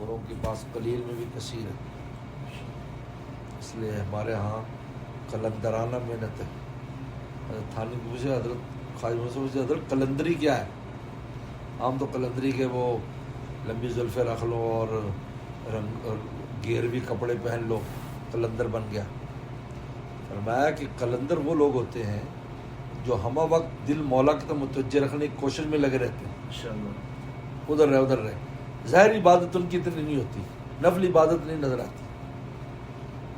اور ان کے پاس قلیل میں بھی کثیر ہے. اس لیے ہمارے ہاں قلندرانہ محنت ہے. حضرت تھانی کو پوچھے حضرت خواجہ منصور سے حضرت قلندری کیا ہے؟ عام تو قلندری کے وہ لمبی زلفیں رکھ لو اور رنگ اور گیروی کپڑے پہن لو قلندر بن گیا. فرمایا کہ قلندر وہ لوگ ہوتے ہیں جو ہمہ وقت دل مولا کی طرف متوجہ رکھنے کی کوشش میں لگے رہتے ہیں. ادھر رہے ادھر رہے. ظاہر عبادت ان کی اتنی نہیں ہوتی, نفل عبادت نہیں نظر آتی.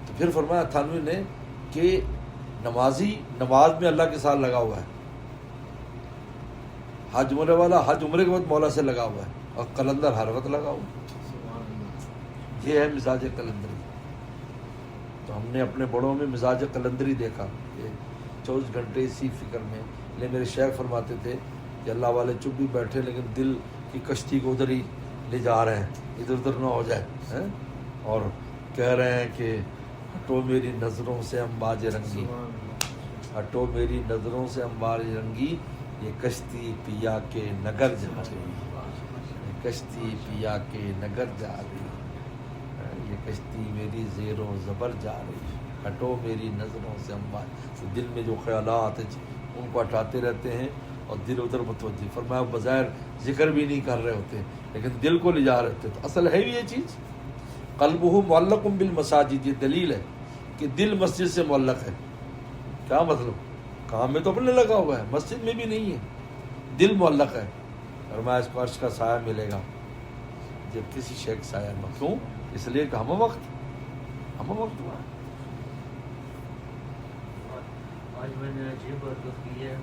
تو پھر فرمایا تھانوی نے کہ نمازی نماز میں اللہ کے ساتھ لگا ہوا ہے, حج عمرے والا حج عمرے کے بعد مولا سے لگا ہوا ہے, اور قلندر ہر وقت لگا ہوا ہے. یہ ہے مزاج قلندری. تو ہم نے اپنے بڑوں میں مزاج قلندری دیکھا کہ 24 گھنٹے اسی فکر میں. لے میرے شیخ فرماتے تھے کہ اللہ والے چپ بھی بیٹھے لیکن دل کی کشتی کو ادھر ہی لے جا رہے ہیں, ادھر ادھر نہ ہو جائے, اور کہہ رہے ہیں کہ ہٹو میری نظروں سے امواج رنگی, ہٹو میری نظروں سے امواج رنگی, یہ کشتی پیا کے نگر جا رہی, یہ کشتی پیا کے نگر جا رہی, یہ کشتی میری زیر و زبر جا رہی, ہٹو میری نظروں سے امواج. دل میں جو خیالات ہیں ان کو ہٹاتے رہتے ہیں اور دل ادھر متوجہ. فرمایا بظاہر ذکر بھی نہیں کر رہے ہوتے لیکن دل کو لے جا رہے ہوتے. تو اصل ہے بھی یہ چیز قلبہ معلق بالمساجد. یہ دلیل ہے کہ دل مسجد سے معلق ہے. کیا مطلب؟ کام میں تو اپنے لگا ہوا ہے, مسجد میں بھی نہیں ہے, دل معلق ہے. فرمایا اس کو عرش کا سایہ ملے گا جب کسی شے کا سایہ نہ. کیوں؟ اس لیے کہ ہم وقت ہوا. آج میں نے عجیب بات کی ہے.